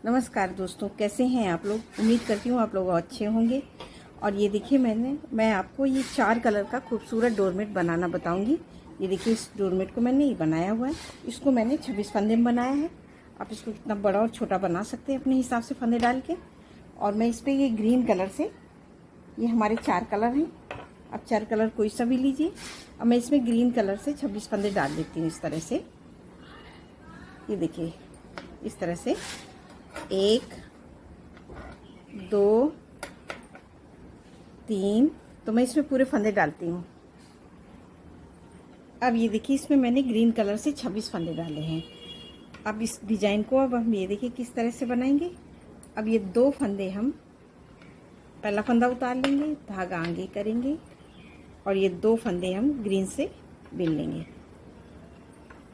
नमस्कार दोस्तों, कैसे हैं आप लोग। उम्मीद करती हूँ आप लोग अच्छे होंगे। और ये देखिए मैं आपको ये 4 कलर का खूबसूरत डोरमेट बनाना बताऊंगी। ये देखिए, इस डोरमेट को मैंने ये बनाया हुआ है। इसको मैंने 26 फंदे में बनाया है। आप इसको कितना बड़ा और छोटा बना सकते हैं अपने हिसाब से फंदे डाल के। और मैं इस पर ये ग्रीन कलर से, ये हमारे 4 कलर हैं, आप 4 कलर कोई सा भी लीजिए। अब मैं इसमें ग्रीन कलर से 26 फंदे डाल देती हूँ इस तरह से। ये देखिए इस तरह से 1 2 3, तो मैं इसमें पूरे फंदे डालती हूँ। अब ये देखिए, इसमें मैंने ग्रीन कलर से 26 फंदे डाले हैं। अब इस डिजाइन को अब हम ये देखिए किस तरह से बनाएंगे। अब ये 2 फंदे हम पहला फंदा उतार लेंगे, धागा आगे करेंगे और ये 2 फंदे हम ग्रीन से बीन लेंगे।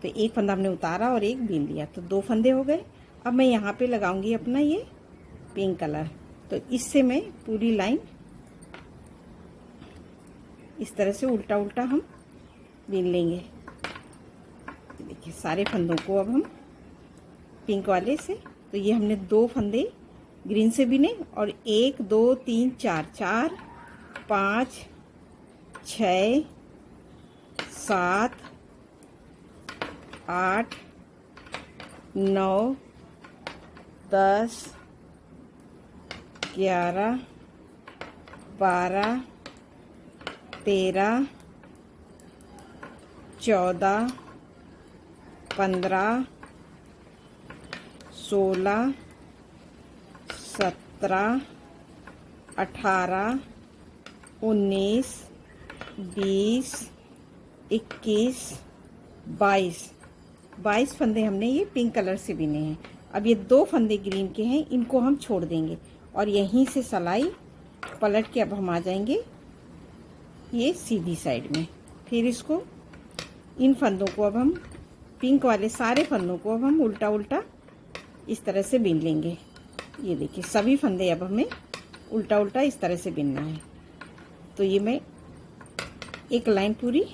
तो एक फंदा हमने उतारा और एक बीन लिया, तो 2 फंदे हो गए। अब मैं यहाँ पे लगाऊंगी अपना ये पिंक कलर। तो इससे मैं पूरी लाइन इस तरह से उल्टा उल्टा हम बीन लेंगे। देखिए सारे फंदों को अब हम पिंक वाले से, तो ये हमने 2 फंदे ग्रीन से बीने और 1 2 3 4 4 5 6 7 8 9 10 11 12 13 14 15 16 17 18 19 20 21 22 फंदे हमने ये पिंक कलर से बीने हैं। अब ये 2 फंदे ग्रीन के हैं, इनको हम छोड़ देंगे और यहीं से सिलाई पलट के अब हम आ जाएंगे ये सीधी साइड में। फिर इसको, इन फंदों को अब हम पिंक वाले सारे फंदों को अब हम उल्टा उल्टा इस तरह से बीन लेंगे। ये देखिए सभी फंदे अब हमें उल्टा उल्टा इस तरह से बीनना है। तो ये मैं एक लाइन पूरी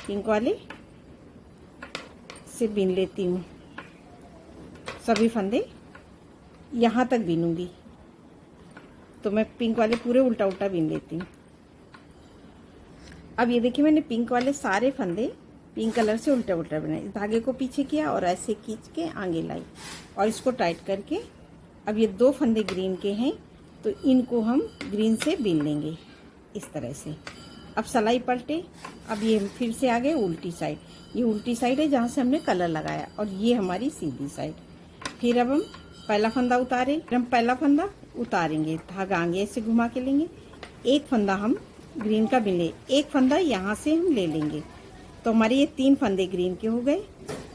पिंक वाले से बीन लेती हूँ। सभी फंदे यहाँ तक बीनूंगी, तो मैं पिंक वाले पूरे उल्टा उल्टा बीन लेती हूँ। अब ये देखिए, मैंने पिंक वाले सारे फंदे पिंक कलर से उल्टा उल्टा बनाए। इस धागे को पीछे किया और ऐसे खींच के आगे लाई और इसको टाइट करके, अब ये 2 फंदे ग्रीन के हैं तो इनको हम ग्रीन से बीन लेंगे इस तरह से। अब सिलाई पलटे, अब ये फिर से आगे उल्टी साइड, ये उल्टी साइड है जहाँ से हमने कलर लगाया और ये हमारी सीधी साइड। फिर अब हम पहला फंदा उतारे, हम पहला फंदा उतारेंगे, धागा आगे ऐसे घुमा के लेंगे, एक फंदा हम ग्रीन का बीन ले, एक फंदा यहाँ से हम ले लेंगे, तो हमारे ये 3 फंदे ग्रीन के हो गए।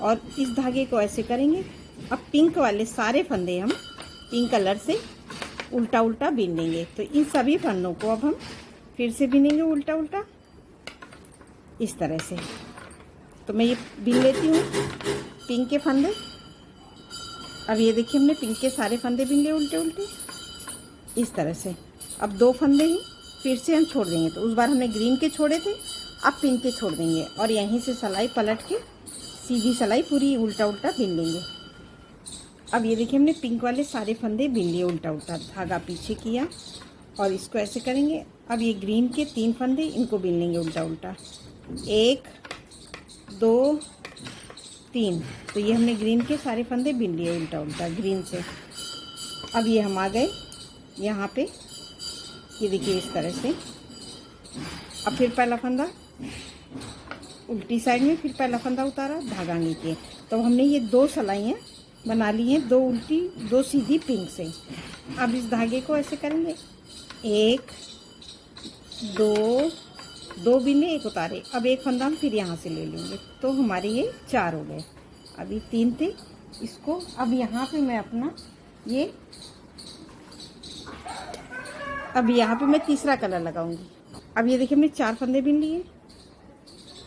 और इस धागे को ऐसे करेंगे। अब पिंक वाले सारे फंदे हम पिंक कलर से उल्टा उल्टा बीन लेंगे। तो इन सभी फंदों को अब हम फिर से बीनेंगे उल्टा उल्टा इस तरह से। तो मैं ये बीन लेती हूँ पिंक के फंदे। अब ये देखिए, हमने पिंक के सारे फंदे बीन लिए उल्टे उल्टे इस तरह से। अब 2 फंदे ही फिर से हम छोड़ देंगे, तो उस बार हमने ग्रीन के छोड़े थे, अब पिंक के छोड़ देंगे और यहीं से सिलाई पलट के सीधी सिलाई पूरी उल्टा उल्टा बीन लेंगे। अब ये देखिए, हमने पिंक वाले सारे फंदे बीन लिए उल्टा उल्टा, धागा पीछे किया और इसको ऐसे करेंगे। अब ये ग्रीन के 3 फंदे, इनको बीन लेंगे उल्टा उल्टा, 1 2 3। तो ये हमने ग्रीन के सारे फंदे बीन लिए उल्टा उल्टा ग्रीन से। अब ये हम आ गए यहाँ पे, ये देखिए इस तरह से। अब फिर पहला फंदा उल्टी साइड में, फिर पहला फंदा उतारा, धागा आगे किए। तो हमने ये 2 सिलाइयाँ बना ली हैं, 2 उल्टी 2 सीधी पिंक से। अब इस धागे को ऐसे करेंगे, 1 2 बीने, 1 उतारे। अब एक फंदा हम फिर यहाँ से ले लेंगे, तो हमारे ये 4 हो गए। अभी 3 थे इसको। अब यहाँ पे मैं अपना ये, अब यहाँ पे मैं तीसरा कलर लगाऊंगी। अब ये देखिए, हमने 4 फंदे बीन लिए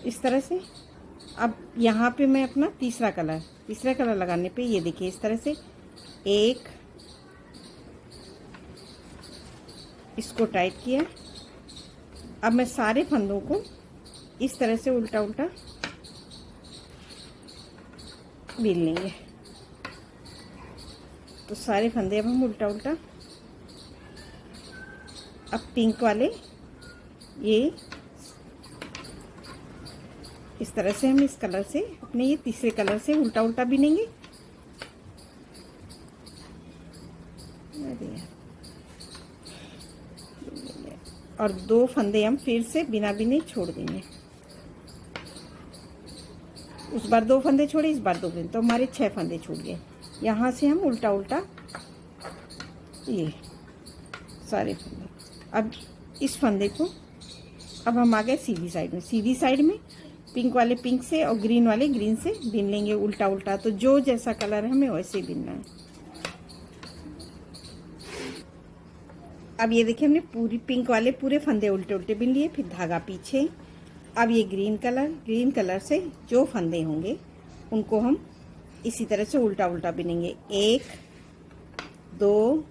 इस तरह से। अब यहाँ पे मैं अपना तीसरा कलर लगाने पे, ये देखिए इस तरह से 1, इसको टाइट किया। अब मैं सारे फंदों को इस तरह से उल्टा उल्टा बीन लेंगे। तो सारे फंदे अब हम उल्टा उल्टा, अब पिंक वाले ये इस तरह से हम इस कलर से अपने ये तीसरे कलर से उल्टा उल्टा बिनेंगे। और 2 फंदे हम फिर से बिना बिने छोड़ देंगे। उस बार 2 फंदे छोड़े, इस बार 2 फंदे, तो हमारे 6 फंदे छूट गए। यहाँ से हम उल्टा उल्टा ये सारे फंदे, अब इस फंदे को अब हम आ गए सीधी साइड में। सीधी साइड में पिंक वाले पिंक से और ग्रीन वाले ग्रीन से बिन लेंगे उल्टा उल्टा। तो जो जैसा कलर है हमें वैसे ही बिनना है। अब ये देखिए हमने पूरी पिंक वाले पूरे फंदे उल्टे उल्टे बिन लिए, फिर धागा पीछे। अब ये ग्रीन कलर से जो फंदे होंगे उनको हम इसी तरह से उल्टा उल्टा बिनेंगे। 1 2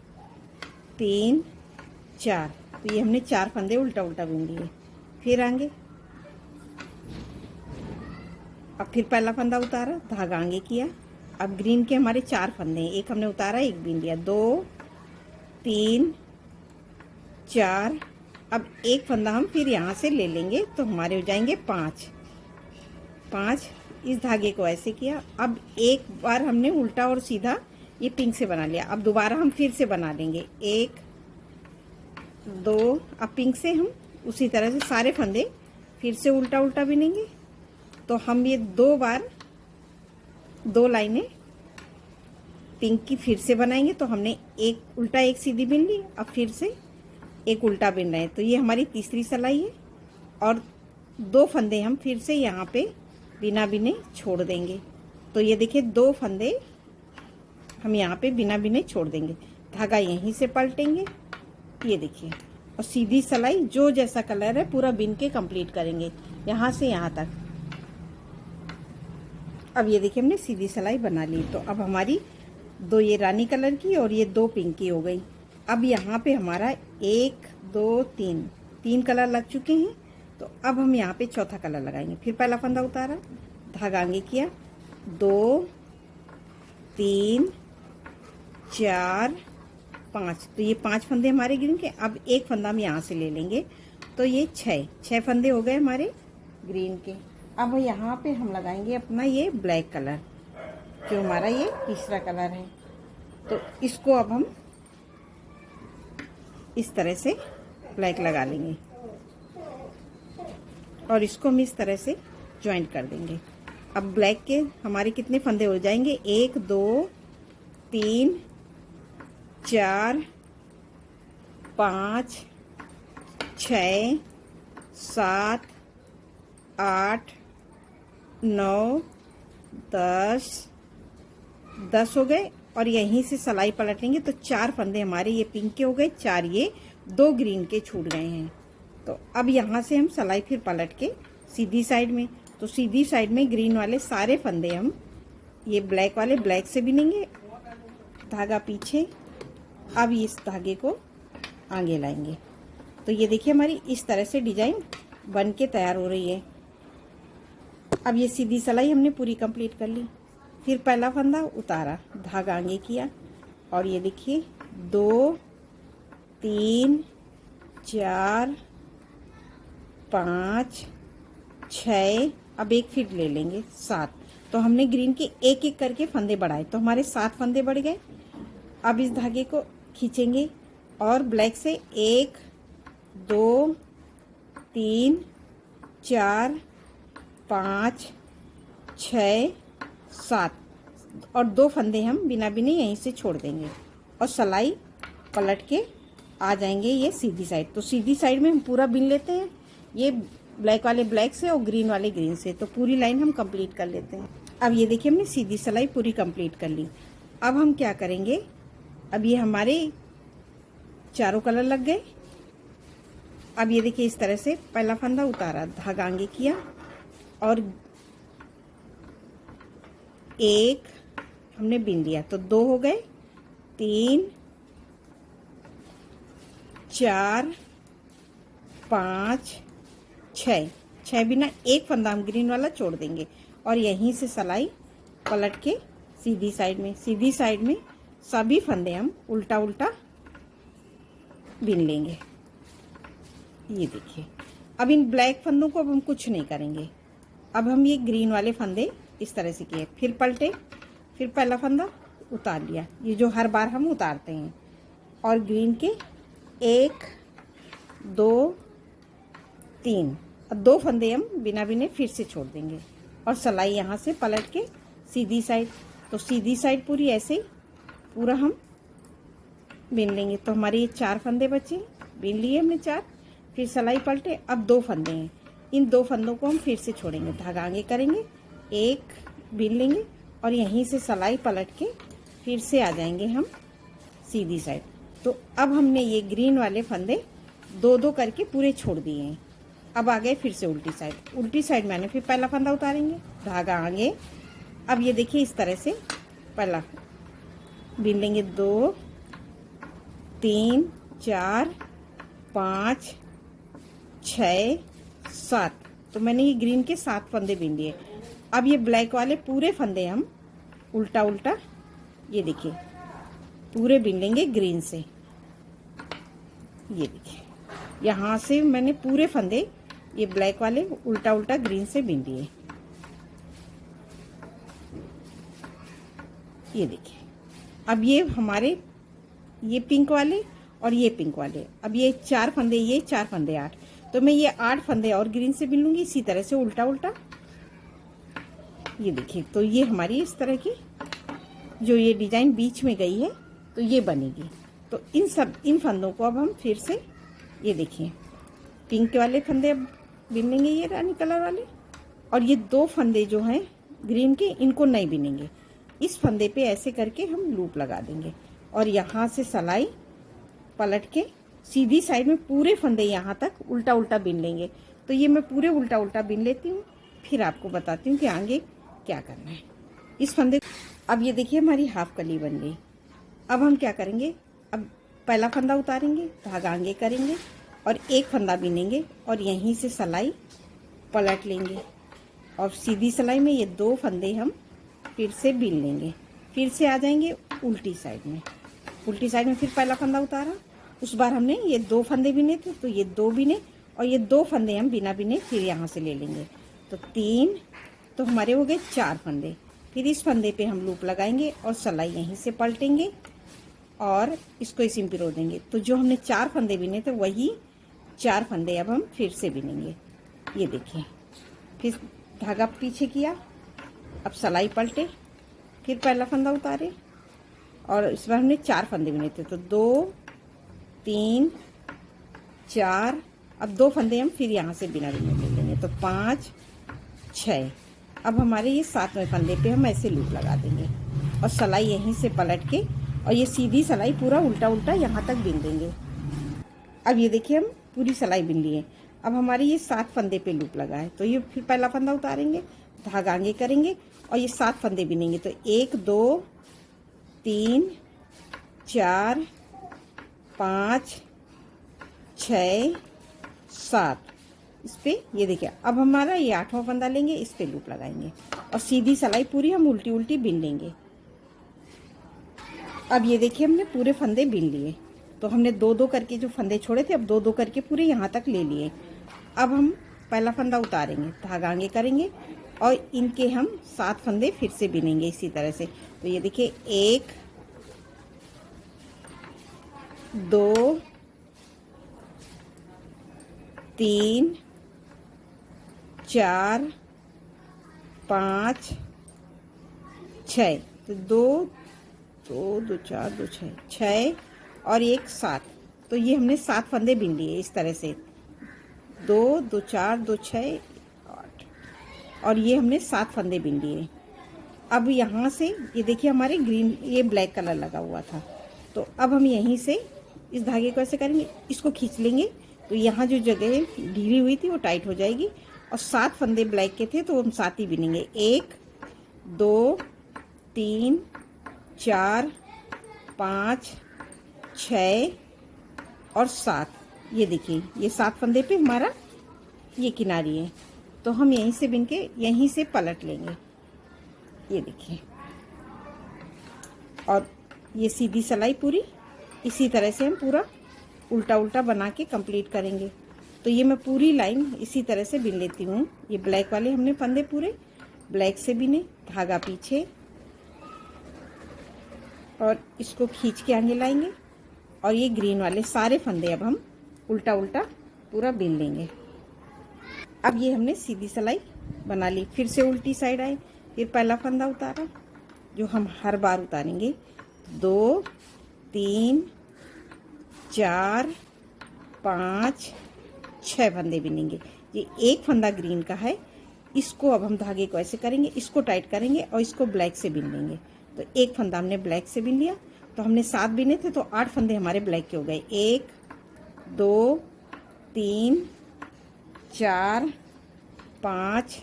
3 4, तो ये हमने 4 फंदे उल्टा उल्टा बिन लिए। फिर आगे, अब फिर पहला फंदा उतारा, धागा आगे किया। अब ग्रीन के हमारे 4 फंदे हैं, एक हमने उतारा, एक बिन लिया, 2 3 4। अब एक फंदा हम फिर यहाँ से ले लेंगे तो हमारे हो जाएंगे 5। इस धागे को ऐसे किया। अब एक बार हमने उल्टा और सीधा ये पिंक से बना लिया। अब दोबारा हम फिर से बना लेंगे 1 2। अब पिंक से हम उसी तरह से सारे फंदे फिर से उल्टा उल्टा बिनेंगे। तो हम ये 2 बार 2 लाइनें पिंक की फिर से बनाएंगे। तो हमने एक उल्टा एक सीधी बिन ली, अब फिर से एक उल्टा बिन रहे हैं। तो ये हमारी तीसरी सिलाई है। और 2 फंदे हम फिर से यहाँ पे बिना बिने छोड़ देंगे। तो ये देखिए 2 फंदे हम यहाँ पे बिना बिने छोड़ देंगे। धागा यहीं से पलटेंगे, ये देखिए, और सीधी सिलाई जो जैसा कलर है पूरा बिन के कंप्लीट करेंगे यहाँ से यहाँ तक। अब ये देखिए हमने सीधी सिलाई बना ली। तो अब हमारी 2 ये रानी कलर की और ये 2 पिंक की हो गई। अब यहाँ पे हमारा 1 2 3 कलर लग चुके हैं। तो अब हम यहाँ पे चौथा कलर लगाएंगे। फिर पहला फंदा उतारा, धागा आगे किया, 2 3 4 5। तो ये 5 फंदे हमारे ग्रीन के। अब एक फंदा हम यहाँ से ले लेंगे, तो ये 6 फंदे हो गए हमारे ग्रीन के। अब यहाँ पे हम लगाएंगे अपना ये ब्लैक कलर, जो हमारा ये तीसरा कलर है। तो इसको अब हम इस तरह से ब्लैक लगा लेंगे और इसको हम इस तरह से ज्वाइंट कर देंगे। अब ब्लैक के हमारे कितने फंदे हो जाएंगे, 1 2 3 4 5 6 7 8 9 10 हो गए। और यहीं से सिलाई पलटेंगे तो 4 फंदे हमारे ये पिंक के हो गए, 4 ये 2 ग्रीन के छूट गए हैं। तो अब यहाँ से हम सिलाई फिर पलट के सीधी साइड में, तो सीधी साइड में ग्रीन वाले सारे फंदे हम ये ब्लैक वाले ब्लैक से बिनेंगे, धागा पीछे। अब इस धागे को आगे लाएंगे। तो ये देखिए हमारी इस तरह से डिजाइन बन के तैयार हो रही है। अब ये सीधी सिलाई हमने पूरी कंप्लीट कर ली। फिर पहला फंदा उतारा, धागा आगे किया, और ये देखिए 2 3 4 5 6। अब एक फिर ले लेंगे 7। तो हमने ग्रीन के एक एक करके फंदे बढ़ाए, तो हमारे 7 फंदे बढ़ गए। अब इस धागे को खींचेंगे और ब्लैक से 1 2 3 4 5 6 7 और 2 फंदे हम बिना बिने यहीं से छोड़ देंगे और सिलाई पलट के आ जाएंगे ये सीधी साइड। तो सीधी साइड में हम पूरा बिन लेते हैं, ये ब्लैक वाले ब्लैक से और ग्रीन वाले ग्रीन से। तो पूरी लाइन हम कंप्लीट कर लेते हैं। अब ये देखिए हमने सीधी सिलाई पूरी कंप्लीट कर ली। अब हम क्या करेंगे, अब ये हमारे चारों कलर लग गए। अब ये देखिए इस तरह से पहला फंदा उतारा, धागा आगे किया, और 1 हमने बिन लिया, तो 2 हो गए, 3 4 5 6 बिना एक फंदा हम ग्रीन वाला छोड़ देंगे और यहीं से सिलाई पलट के सीधी साइड में सभी फंदे हम उल्टा उल्टा बिन लेंगे। ये देखिए, अब इन ब्लैक फंदों को अब हम कुछ नहीं करेंगे। अब हम ये ग्रीन वाले फंदे इस तरह से किए, फिर पलटे, फिर पहला फंदा उतार लिया, ये जो हर बार हम उतारते हैं, और ग्रीन के 1 2 3, अब 2 फंदे हम बिना बिने फिर से छोड़ देंगे और सिलाई यहाँ से पलट के सीधी साइड, तो सीधी साइड पूरी ऐसे ही पूरा हम बिन लेंगे। तो हमारे ये 4 फंदे बचे, बिन लिए हमने 4, फिर सिलाई पलटे, अब 2 फंदे हैं, इन 2 फंदों को हम फिर से छोड़ेंगे, धागा आगे करेंगे, 1 बिन लेंगे और यहीं से सिलाई पलट के फिर से आ जाएंगे हम सीधी साइड। तो अब हमने ये ग्रीन वाले फंदे 2-2 करके पूरे छोड़ दिए हैं। अब आ गए फिर से उल्टी साइड, उल्टी साइड मैंने फिर पहला फंदा उतारेंगे, धागा आगे, अब ये देखिए इस तरह से पहला बिन लेंगे, 2 3 4 5 6 7, तो मैंने ये ग्रीन के 7 फंदे बिन लिए। अब ये ब्लैक वाले पूरे फंदे हम उल्टा उल्टा, ये देखिए पूरे बिन लेंगे ग्रीन से। ये देखिए यहाँ से मैंने पूरे फंदे ये ब्लैक वाले उल्टा उल्टा ग्रीन से बिन लिए। ये देखिए, अब ये हमारे ये पिंक वाले और ये पिंक वाले, अब ये 4 फंदे, ये 4 फंदे 8, तो मैं ये 8 फंदे और ग्रीन से बिन लूंगी इसी तरह से उल्टा उल्टा। ये देखिए, तो ये हमारी इस तरह की जो ये डिजाइन बीच में गई है तो ये बनेगी। तो इन फंदों को अब हम फिर से, ये देखिए पिंक वाले फंदे अब बिन लेंगे, ये रानी कलर वाले, और ये 2 फंदे जो हैं ग्रीन के, इनको नहीं बिनेंगे, इस फंदे पे ऐसे करके हम लूप लगा देंगे और यहाँ से सिलाई पलट के सीधी साइड में पूरे फंदे यहाँ तक उल्टा उल्टा बिन लेंगे। तो ये मैं पूरे उल्टा उल्टा बिन लेती हूँ, फिर आपको बताती हूँ कि आगे क्या करना है इस फंदे। अब ये देखिए हमारी हाफ कली बन गई। अब हम क्या करेंगे, अब पहला फंदा उतारेंगे, धागा आगे करेंगे और 1 फंदा बिनेंगे और यहीं से सिलाई पलट लेंगे और सीधी सिलाई में ये 2 फंदे हम फिर से बिन लेंगे, फिर से आ जाएंगे उल्टी साइड में। उल्टी साइड में फिर पहला फंदा उतारा, उस बार हमने ये 2 फंदे बिने थे तो ये 2 बिने और ये 2 फंदे हम बिना बिने फिर यहाँ से ले लेंगे, तो 3, तो हमारे हो गए 4 फंदे। फिर इस फंदे पे हम लूप लगाएंगे और सिलाई यहीं से पलटेंगे और इसको इसी में पिरो देंगे। तो जो हमने 4 फंदे बिने थे वही 4 फंदे अब हम फिर से बिनेंगे। ये देखिए, फिर धागा पीछे किया, अब सिलाई पलटे, फिर पहला फंदा उतारे और इस बार हमने 4 फंदे बिने थे, तो 2 3 4, अब 2 फंदे हम फिर यहाँ से बिना बिने ले लेंगे, तो 5 6, अब हमारे ये 7वें फंदे पे हम ऐसे लूप लगा देंगे और सिलाई यहीं से पलट के और ये सीधी सिलाई पूरा उल्टा उल्टा यहाँ तक बिन देंगे। अब ये देखिए हम पूरी सिलाई बिन लिए। अब हमारे ये 7 फंदे पे लूप लगा है, तो ये फिर पहला फंदा उतारेंगे, धागा आगे करेंगे और ये 7 फंदे बिनेंगे, तो 1 2 3 4 5 6 7, इस पे ये देखिए। अब हमारा ये 8वां फंदा लेंगे, इस पे लूप लगाएंगे और सीधी सिलाई पूरी हम उल्टी उल्टी बिन लेंगे। अब ये देखिए हमने पूरे फंदे बिन लिए, तो हमने 2-2 करके जो फंदे छोड़े थे अब 2-2 करके पूरे यहाँ तक ले लिए। अब हम पहला फंदा उतारेंगे, धागा आगे करेंगे और इनके हम 7 फंदे फिर से बिनेंगे इसी तरह से। तो ये देखिए 1 2 3 4 5 6, तो 2 2 4 2 6 और 1 7, तो ये हमने 7 फंदे बिन लिए इस तरह से, 2 2 4 2 6 8, और ये हमने 7 फंदे बिन लिए। अब यहाँ से ये देखिए हमारे ग्रीन ये ब्लैक कलर लगा हुआ था, तो अब हम यहीं से इस धागे को ऐसे करेंगे, इसको खींच लेंगे, तो यहाँ जो जगह ढीली हुई थी वो टाइट हो जाएगी और 7 फंदे ब्लैक के थे तो हम 7 ही बिनेंगे, 1 2 3 4 5 6 और 7। ये देखिए ये 7 फंदे पे हमारा ये किनारी है, तो हम यहीं से बिन के यहीं से पलट लेंगे। ये देखिए, और ये सीधी सिलाई पूरी इसी तरह से हम पूरा उल्टा उल्टा बना के कंप्लीट करेंगे। तो ये मैं पूरी लाइन इसी तरह से बिन लेती हूँ। ये ब्लैक वाले हमने फंदे पूरे ब्लैक से बिने, धागा पीछे और इसको खींच के आगे लाएंगे और ये ग्रीन वाले सारे फंदे अब हम उल्टा उल्टा पूरा बिन लेंगे। अब ये हमने सीधी सिलाई बना ली, फिर से उल्टी साइड आए, फिर पहला फंदा उतारा जो हम हर बार उतारेंगे। 2 3 4 5 6 फंदे बिनेंगे। ये एक फंदा ग्रीन का है, इसको अब हम धागे को ऐसे करेंगे, इसको टाइट करेंगे और इसको ब्लैक से बिन लेंगे। तो एक फंदा हमने ब्लैक से बिन लिया, तो हमने 7 बिने थे तो 8 फंदे हमारे ब्लैक के हो गए। 1 2 3 4 5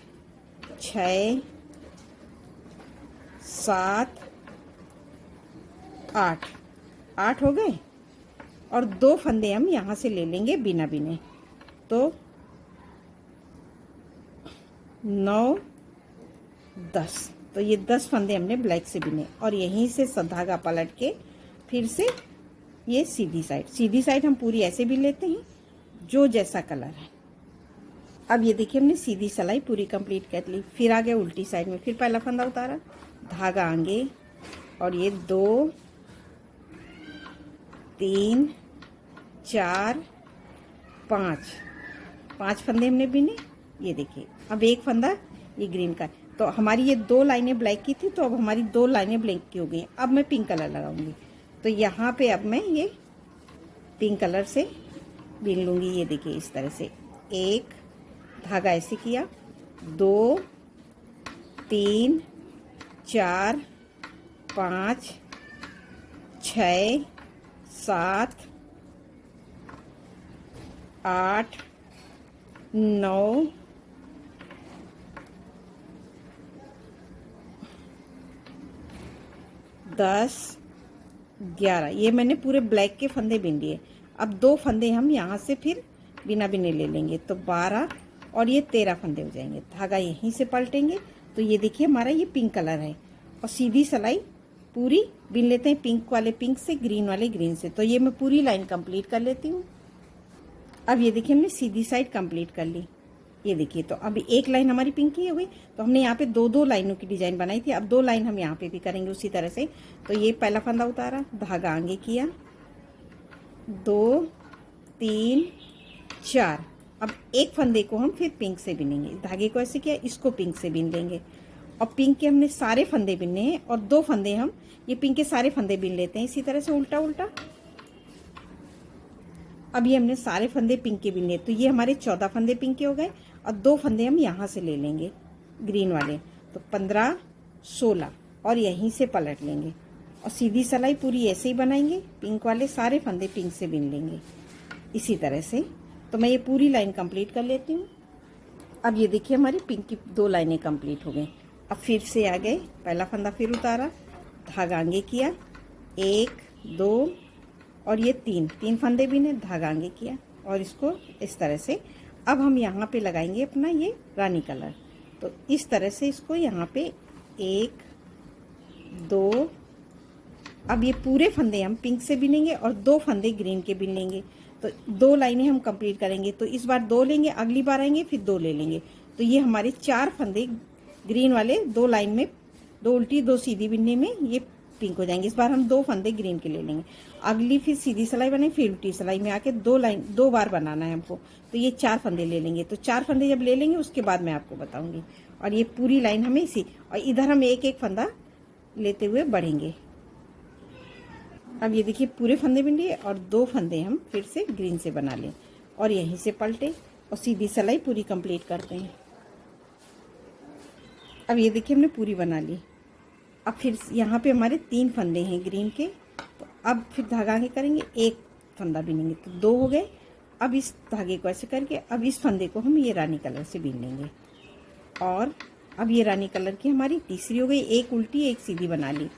6 7 8 हो गए और 2 फंदे हम यहाँ से ले लेंगे बिना बिने। तो 9 10, तो ये 10 फंदे हमने ब्लैक से बिने और यहीं से धागा पलट के फिर से ये सीधी साइड हम पूरी ऐसे भी लेते हैं जो जैसा कलर है। अब ये देखिए हमने सीधी सिलाई पूरी कंप्लीट कर ली। फिर आ गए उल्टी साइड में, फिर पहला फंदा उतारा, धागा आगे और ये 2 3 4 5 फंदे हमने बिने। ये देखिए अब एक फंदा ये ग्रीन का, तो हमारी ये 2 लाइनें ब्लैक की थी, तो अब हमारी 2 लाइनें ब्लैक की हो गई। अब मैं पिंक कलर लगाऊंगी, तो यहाँ पे अब मैं ये पिंक कलर से बिन लूँगी। ये देखिए इस तरह से, एक धागा ऐसे किया, 2 3 4 5 6 7 8 9 10 11, ये मैंने पूरे ब्लैक के फंदे बिन लिए। अब 2 फंदे हम यहाँ से फिर बिना बिने ले लेंगे, तो 12 और ये 13 फंदे हो जाएंगे। धागा यहीं से पलटेंगे, तो ये देखिए हमारा ये पिंक कलर है और सीधी सिलाई पूरी बिन लेते हैं, पिंक वाले पिंक से, ग्रीन वाले ग्रीन से। तो ये मैं पूरी लाइन कंप्लीट कर लेती हूँ। अब ये देखिए हमने सीधी साइड कंप्लीट कर ली। ये देखिए, तो अब एक लाइन हमारी पिंक की हो गई, तो हमने यहाँ पे 2 लाइनों की डिजाइन बनाई थी, अब 2 लाइन हम यहाँ पे भी करेंगे उसी तरह से। तो ये पहला फंदा उतारा, धागा आगे किया, 2 3 4, अब एक फंदे को हम फिर पिंक से बिनेंगे। धागे को ऐसे किया, इसको पिंक से बिन लेंगे और पिंक के हमने सारे फंदे बिनने हैं और 2 फंदे हम ये पिंक के सारे फंदे बिन लेते हैं इसी तरह से उल्टा उल्टा। अब ये हमने सारे फंदे पिंक के बिन लिए, तो ये हमारे 14 फंदे पिंक के हो गए और 2 फंदे हम यहाँ से ले लेंगे ग्रीन वाले, तो 15 16 और यहीं से पलट लेंगे और सीधी सिलाई पूरी ऐसे ही बनाएंगे। पिंक वाले सारे फंदे पिंक से बिन लेंगे इसी तरह से। तो मैं ये पूरी लाइन कंप्लीट कर लेती हूँ। अब ये देखिए हमारी पिंक की 2 लाइनें कंप्लीट हो गई। अब फिर से आ गए, पहला फंदा फिर उतारा, धागा आगे किया, 1 2 और ये 3 फंदे बिने, धागा आगे किया और इसको इस तरह से। अब हम यहाँ पे लगाएंगे अपना ये रानी कलर, तो इस तरह से इसको यहाँ पे 1 2, अब ये पूरे फंदे हम पिंक से बिनेंगे और 2 फंदे ग्रीन के बिन लेंगे। तो 2 लाइनें हम कंप्लीट करेंगे, तो इस बार 2 लेंगे, अगली बार आएंगे फिर 2 ले लेंगे। तो ये हमारे 4 फंदे ग्रीन वाले 2 लाइन में, 2 उल्टी 2 सीधी बिनने में ये पिंक हो जाएंगे। इस बार हम 2 फंदे ग्रीन के ले लेंगे, अगली फिर सीधी सिलाई बनाए, फिर उल्टी सिलाई में आके 2 बार बनाना है हमको। तो ये 4 फंदे ले लेंगे, तो 4 फंदे जब ले लेंगे उसके बाद मैं आपको बताऊंगी। और ये पूरी लाइन हमें इसी, और इधर हम एक एक फंदा लेते हुए बढ़ेंगे। अब ये देखिए पूरे फंदे बिन लिए और 2 फंदे हम फिर से ग्रीन से बना लें और यहीं से पलटे और सीधी सिलाई पूरी कंप्लीट करते हैं। अब ये देखिए हमने पूरी बना ली। अब फिर यहाँ पे हमारे 3 फंदे हैं ग्रीन के, तो अब फिर धागा आगे करेंगे, 1 फंदा बिनेंगे, तो 2 हो गए। अब इस धागे को ऐसे करके अब इस फंदे को हम ये रानी कलर से बिन लेंगे और अब ये रानी कलर की हमारी तीसरी हो गई, 1 उल्टी 1 सीधी बना ली।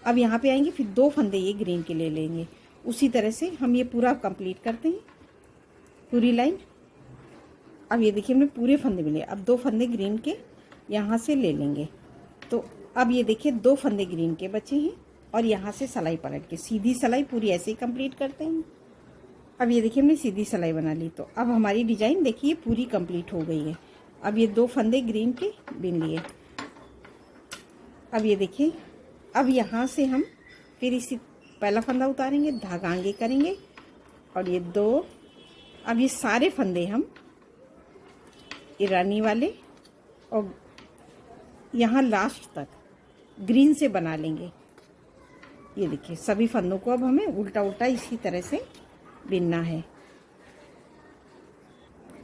अब यहाँ पे आएंगे, फिर 2 फंदे ये ग्रीन के ले लेंगे। उसी तरह से हम ये पूरा कंप्लीट करते हैं पूरी लाइन। अब ये देखिए हमने पूरे फंदे मिले, अब 2 फंदे ग्रीन के यहाँ से ले लेंगे। तो अब ये देखिए 2 फंदे ग्रीन के बचे हैं, और यहाँ से सिलाई पलट के सीधी सिलाई पूरी ऐसे ही कंप्लीट करते हैं। अब ये देखिए हमने सीधी सिलाई बना ली। तो अब हमारी डिजाइन देखिए पूरी कंप्लीट हो गई है। अब ये 2 फंदे ग्रीन के बिन लिए। अब ये देखिए, अब यहाँ से हम फिर इसी पहला फंदा उतारेंगे, धागा आगे करेंगे और ये 2, अब ये सारे फंदे हम ईरानी वाले और यहाँ लास्ट तक ग्रीन से बना लेंगे। ये देखिए सभी फंदों को अब हमें उल्टा उल्टा इसी तरह से बिनना है।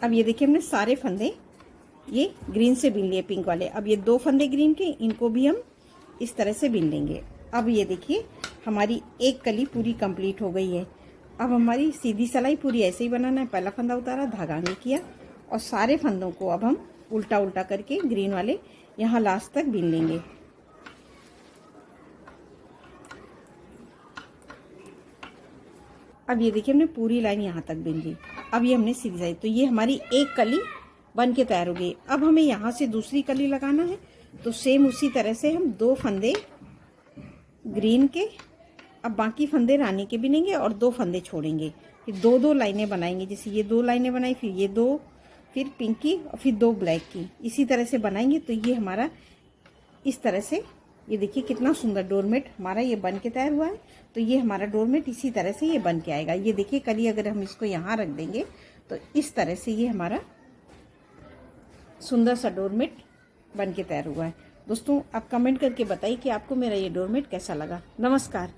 अब ये देखिए हमने सारे फंदे ये ग्रीन से बिन लिए, पिंक वाले। अब ये 2 फंदे ग्रीन के, इनको भी हम इस तरह से बिन लेंगे। अब ये देखिए हमारी एक कली पूरी कंप्लीट हो गई है। अब हमारी सीधी सिलाई पूरी ऐसे ही बनाना है। पहला फंदा उतारा, धागा आगे किया और सारे फंदों को अब हम उल्टा उल्टा करके ग्रीन वाले यहाँ लास्ट तक बिन लेंगे। अब ये देखिए हमने पूरी लाइन यहाँ तक बिन ली। अब ये हमने सीधी सिलाई, तो ये हमारी एक कली बन के तैयार हो गई। अब हमें यहाँ से दूसरी कली लगाना है। तो सेम उसी तरह से हम 2 फंदे ग्रीन के, अब बाकी फंदे रानी के बिनेंगे और 2 फंदे छोड़ेंगे। फिर 2-2 लाइनें बनाएंगे। जैसे ये 2 लाइनें बनाई, फिर ये 2, फिर पिंक की और फिर 2 ब्लैक की, इसी तरह से बनाएंगे। तो ये हमारा इस तरह से, ये देखिए कितना सुंदर डोरमेट हमारा ये बन के तैयार हुआ है। तो ये हमारा डोरमेट इसी तरह से ये बन के आएगा। ये देखिए कली अगर हम इसको यहाँ रख देंगे तो इस तरह से ये हमारा सुंदर सा डोरमेट बन के तैयार हुआ है। दोस्तों आप कमेंट करके बताइए कि आपको मेरा ये डोरमेट कैसा लगा। नमस्कार।